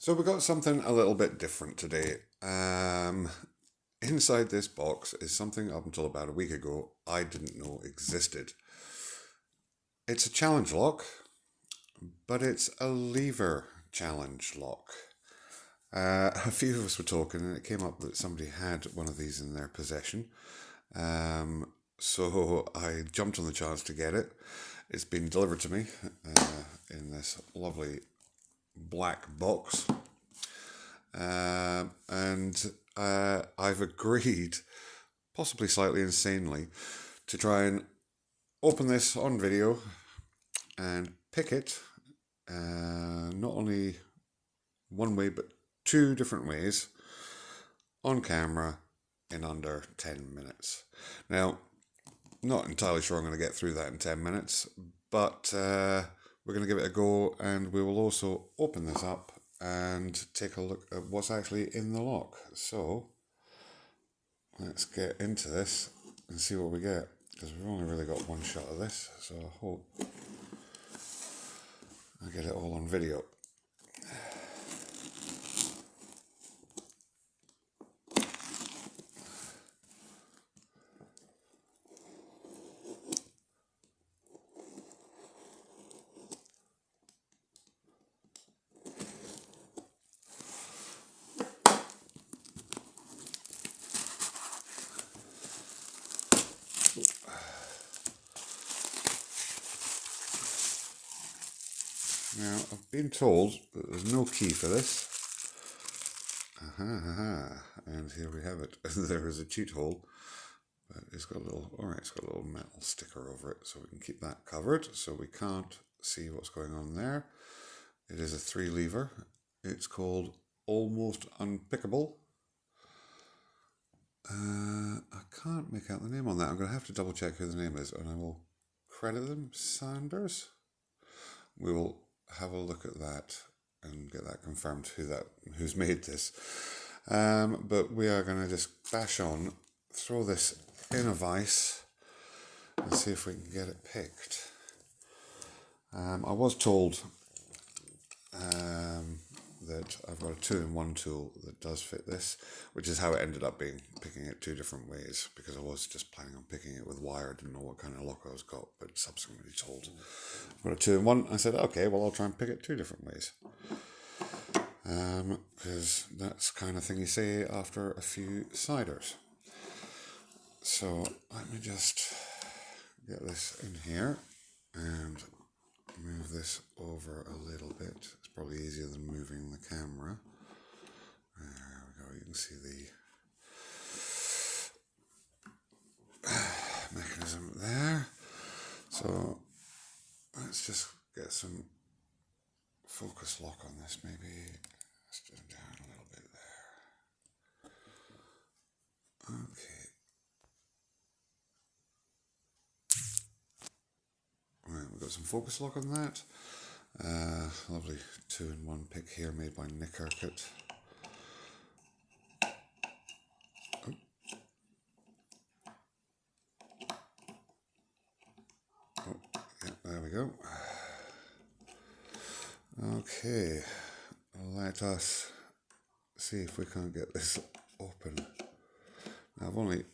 So we got something a little bit different today. Inside this box is something up until about a week ago I didn't know existed. It's a challenge lock, but it's a lever challenge lock. A few of us were talking and it came up that somebody had one of these in their possession. So I jumped on the chance to get it. It's been delivered to me in this lovely black box. And I've agreed, possibly slightly insanely, to try and open this on video and pick it not only one way but two different ways on camera in under 10 minutes. Now, not entirely sure I'm going to get through that in 10 minutes, but we're going to give it a go, and we will also open this up and take a look at what's actually in the lock. So let's get into this and see what we get, because we've only really got one shot of this, so I hope I get it all on video. Now, I've been told that there's no key for this. And here we have it. There is a cheat hole, but it's got a little, it's got a little metal sticker over it, so we can keep that covered, so we can't see what's going on there. It is a 3 lever. It's called Almost Unpickable. I can't make out the name on that. I'm going to have to double check who the name is, and I will credit them. Sanders. We will have a look at that and get that confirmed who's made this. But we are going to just bash on, throw this in a vise and see if we can get it picked. I was told that I've got a 2-in-1 tool that does fit this, which is how it ended up being, picking it 2 different ways, because I was just planning on picking it with wire. I didn't know what kind of lock I was got, but subsequently told I've got a 2-in-1. I said, okay, well, I'll try and pick it 2 different ways, because that's the kind of thing you say after a few ciders. So let me just get this in here and move this over a little bit. It's probably easier than moving the camera. There we go. You can see the mechanism there. So let's just get some focus lock on this. Maybe let's do it down a little bit there. Okay. Right, we've got some focus lock on that. Lovely 2-in-1 pick here made by Nick Urquhart. Oh. Yeah, there we go. Okay, let us see if we can't get this open. Now, I've only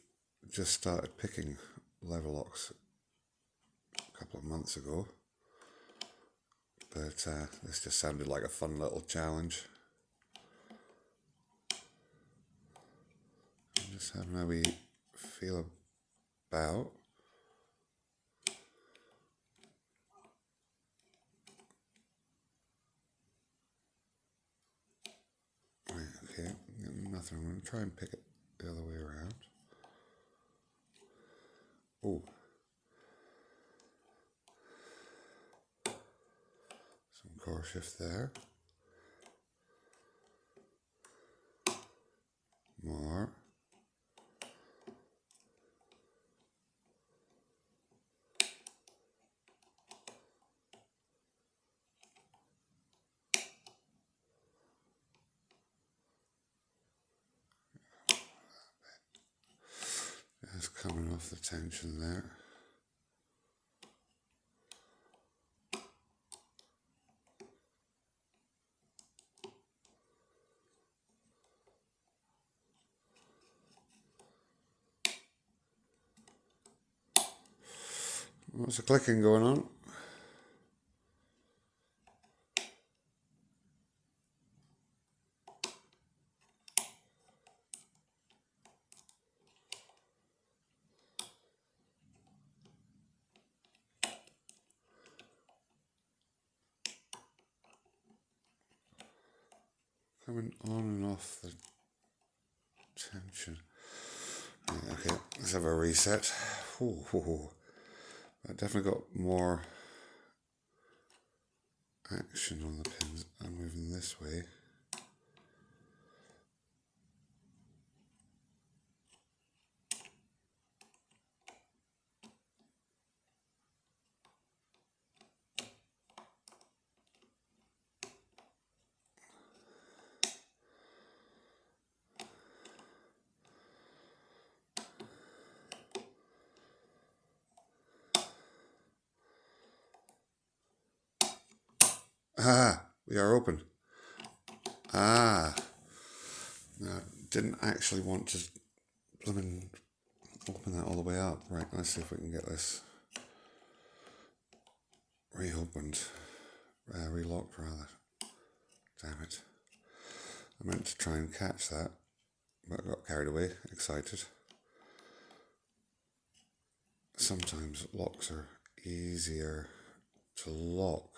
just started picking lever locks a couple of months ago, but this just sounded like a fun little challenge. I'm just having how we feel about. Right, okay, nothing. I'm going to try and pick it the other way around. Oh. Core shift there. More. Just coming off the tension there. What's the clicking going on? Coming on and off the tension. Right, okay, let's have a reset. Ooh, I definitely got more action on the pins. I'm moving this way. Ah, we are open. Ah, no, didn't actually want to open that all the way up. Right, let's see if we can get this reopened, relocked rather. Damn it. I meant to try and catch that, but got carried away, excited. Sometimes locks are easier to lock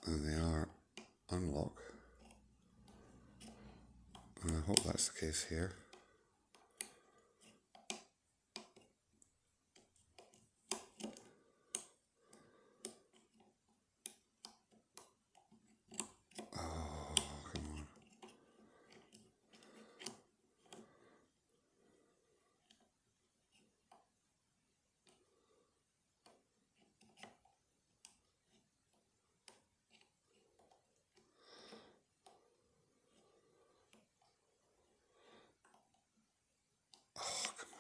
than they are unlock. And I hope that's the case here. Oh, come on. Oh, come on.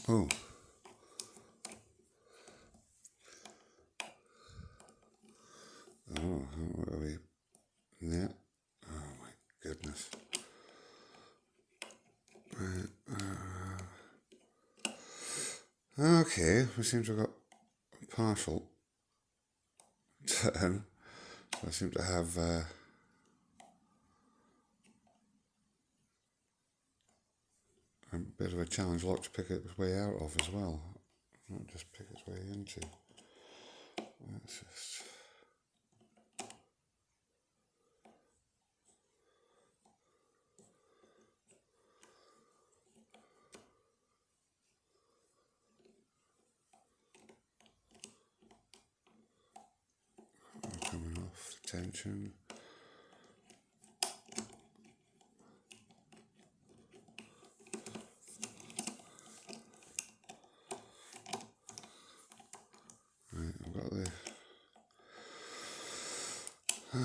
Oh. Oh, what are we? Yeah. Oh my goodness. Right. Okay, we seem to have got a partial turn. I seem to have a bit of a challenge lock to pick its way out of as well. Not just pick its way into. Let's just... coming off the tension. Right, I've got the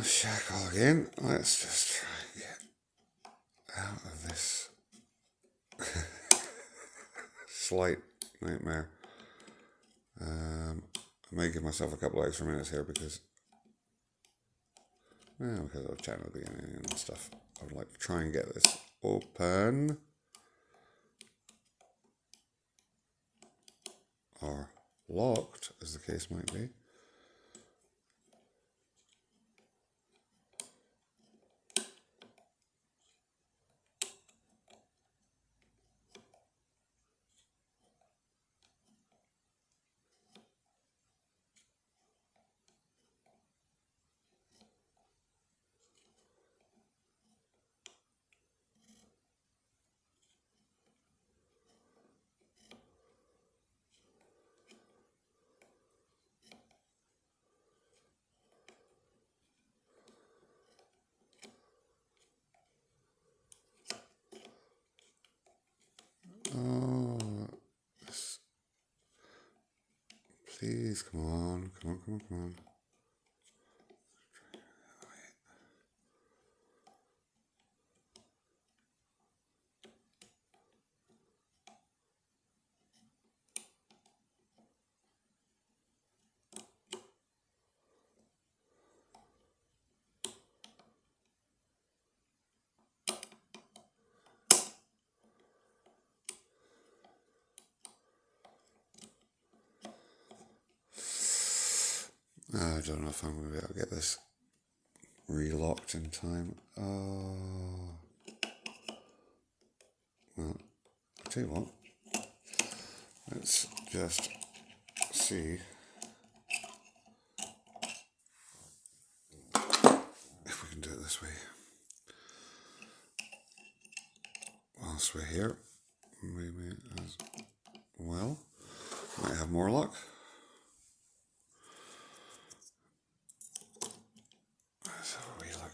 shackle again. Let's just try and get out of this slight nightmare. I may give myself a couple extra minutes here because I've chatted at the beginning and stuff. I would like to try and get this open. Or locked, as the case might be. Please, come on, come on, come on, come on. I don't know if I'm going to be able to get this relocked in time. Oh. Well, I'll tell you what. Let's just see if we can do it this way. Whilst we're here, maybe as well. Might have more luck. Let's have a wee look.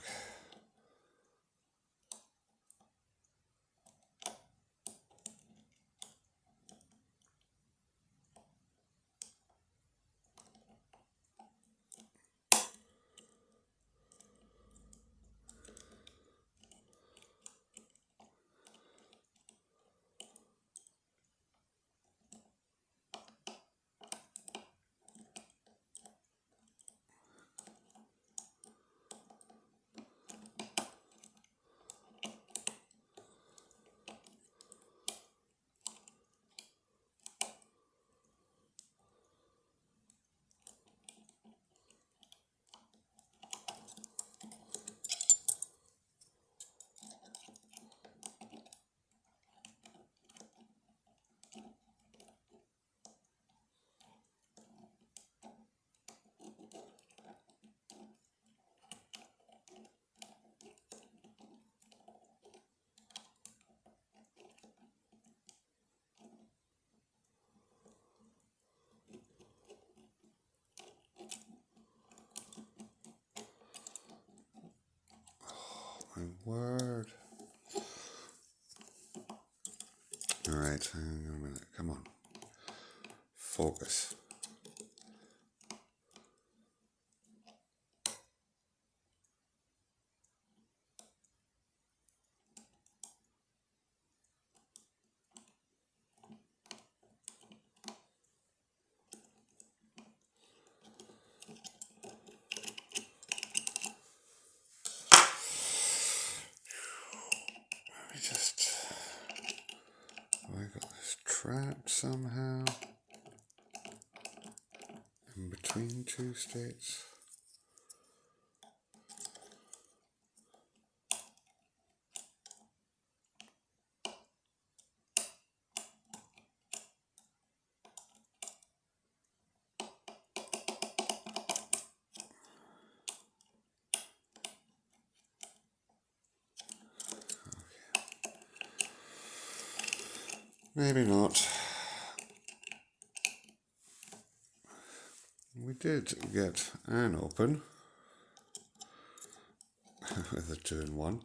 My word. Alright, hang on a minute. Come on. Focus. Let me just... Have I got this trapped somehow? In between two states? Maybe not. We did get an open with a 2-in-1.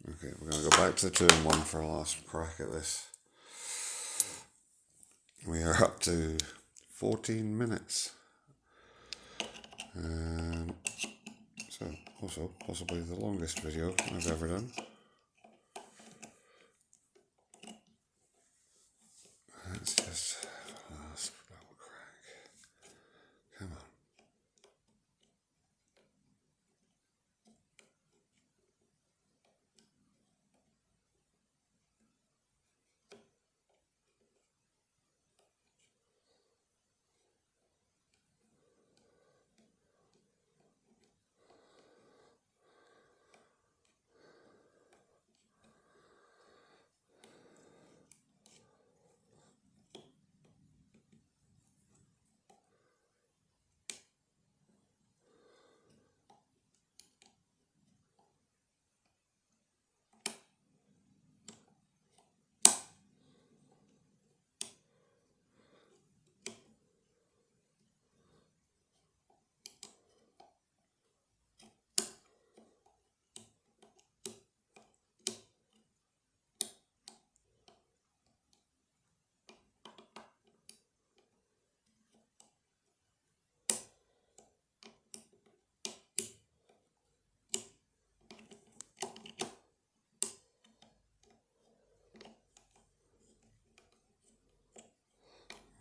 Okay, we're going to go back to the 2-in-1 for a last crack at this. We are up to 14 minutes. So, also, possibly the longest video I've ever done. Let's just have a last double crack. Come on.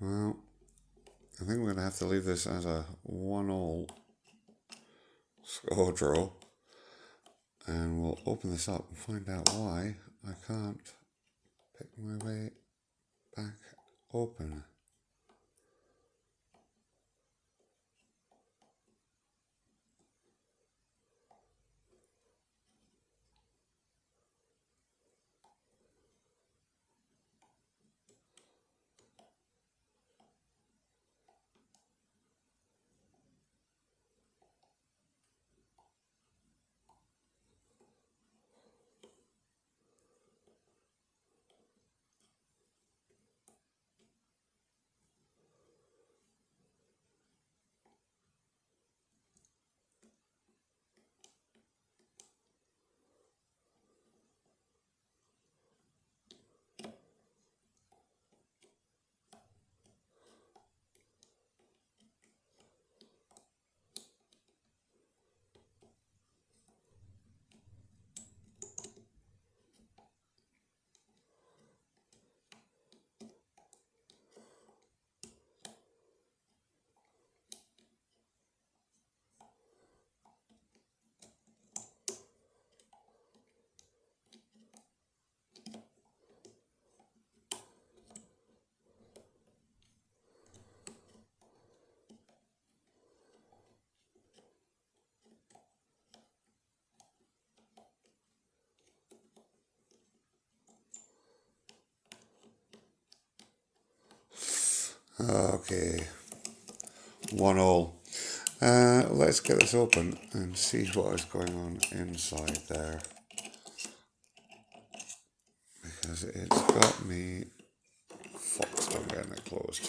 Well, I think we're going to have to leave this as a 1-all score draw. And we'll open this up and find out why I can't pick my way back open. Okay, 1-all. Let's get this open and see what is going on inside there, because it's got me foxed on getting it closed.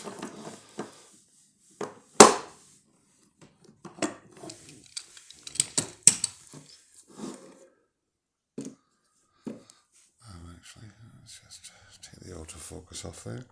Actually, let's just take the autofocus off there.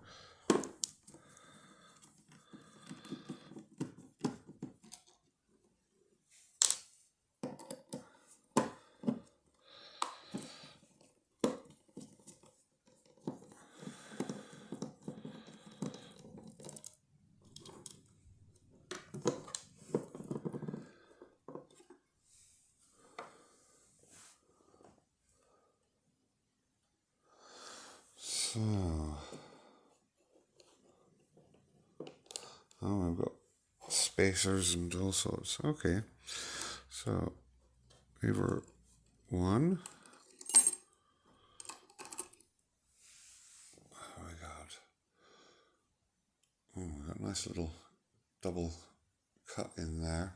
So, oh, I've got spacers and all sorts. Okay, so we were 1. Oh my god. Oh, we got a nice little double cut in there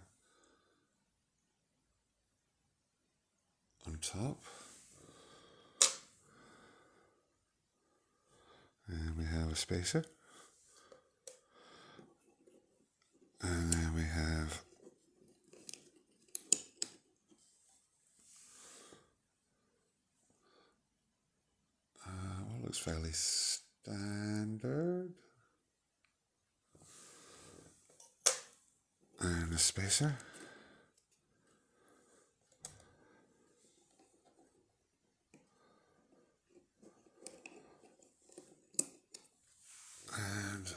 on top. And we have a spacer. And then we have what looks fairly standard. And a spacer. And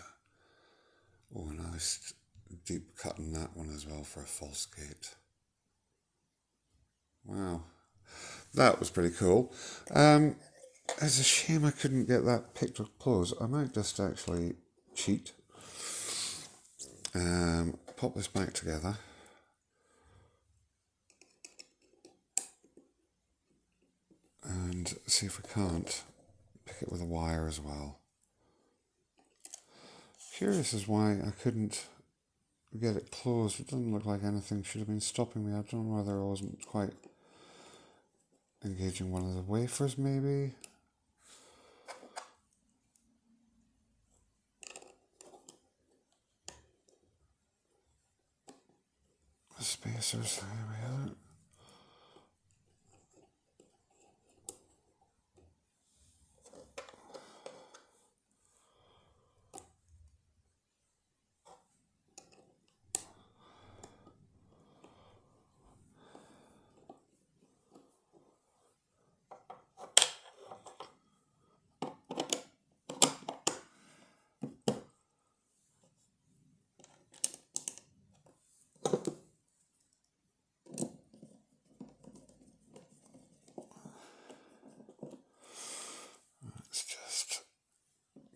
oh, a nice deep cut in that one as well for a false gate. Wow, that was pretty cool. It's a shame I couldn't get that picked up close. I might just actually cheat. Pop this back together. And see if we can't pick it with a wire as well. Curious as why I couldn't get it closed. It doesn't look like anything should have been stopping me. I don't know whether I wasn't quite engaging one of the wafers maybe. The spacers, there we are.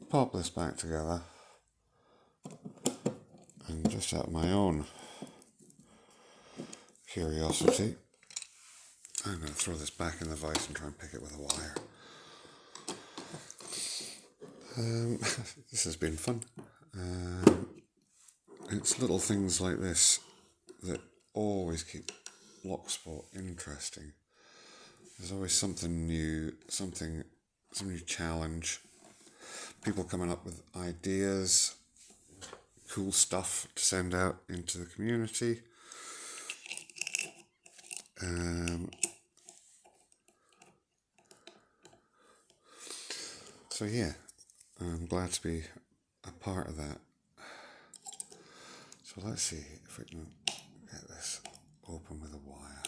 pop this back together, and just out of my own curiosity, I'm going to throw this back in the vise and try and pick it with a wire. This has been fun. It's little things like this that always keep Lockspot interesting. There's always something new, some new challenge. People coming up with ideas, cool stuff to send out into the community. So yeah, I'm glad to be a part of that. So let's see if we can get this open with a wire.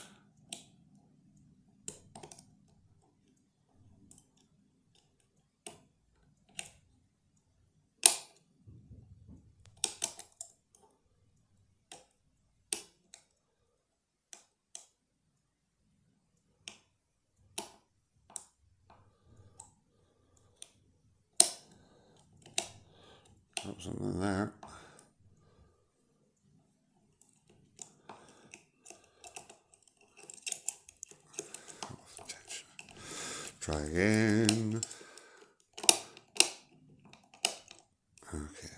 Got something there. Try again. Okay.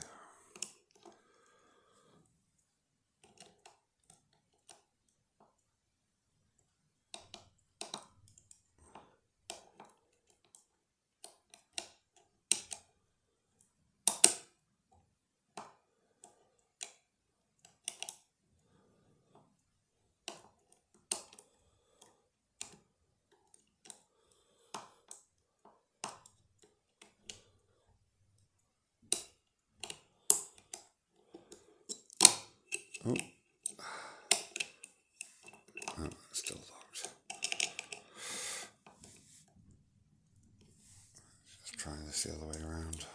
Oh, it's still locked. Just try this the other way around.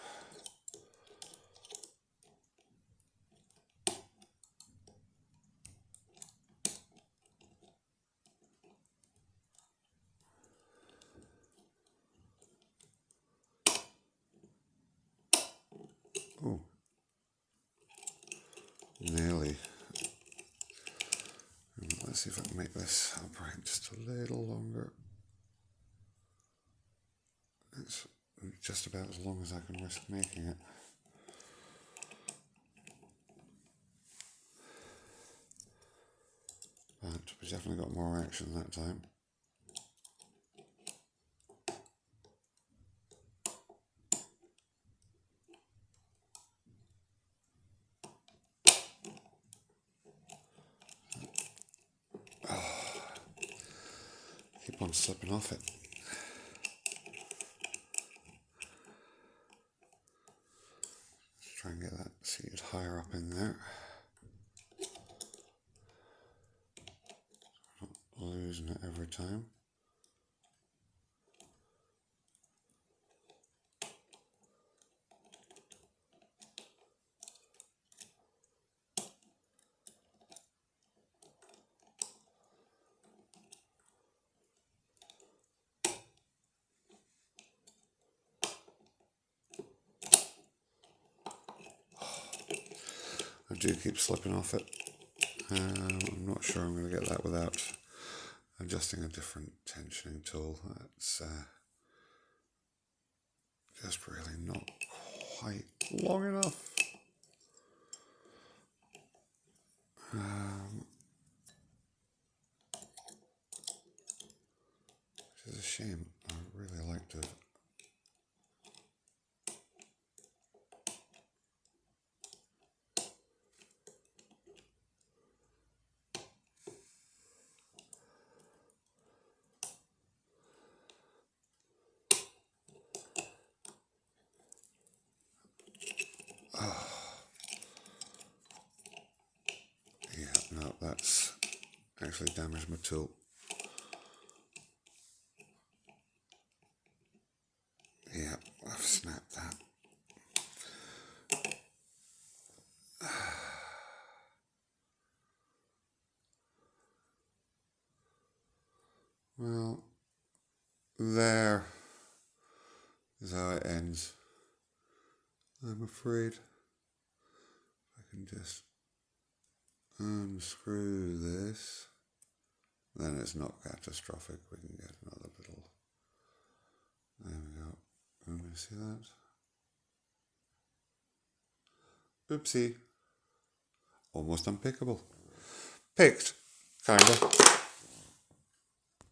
Oh, nearly. Let's see if I can make this upright just a little longer. It's just about as long as I can risk making it. But we definitely got more action that time. Keep on slipping off it. Let's try and get that seated higher up in there. Not losing it every time. I do keep slipping off it. I'm not sure I'm going to get that without adjusting a different tensioning tool. That's just really not quite long enough. Which is a shame. I really like to. Yeah, no, that's actually damaged my tool. Yeah, I've snapped that. Well, there is how it ends. I'm afraid I can just unscrew this. Then it's not catastrophic. We can get another little. There we go. Can you see that? Oopsie. Almost unpickable. Picked, kinda.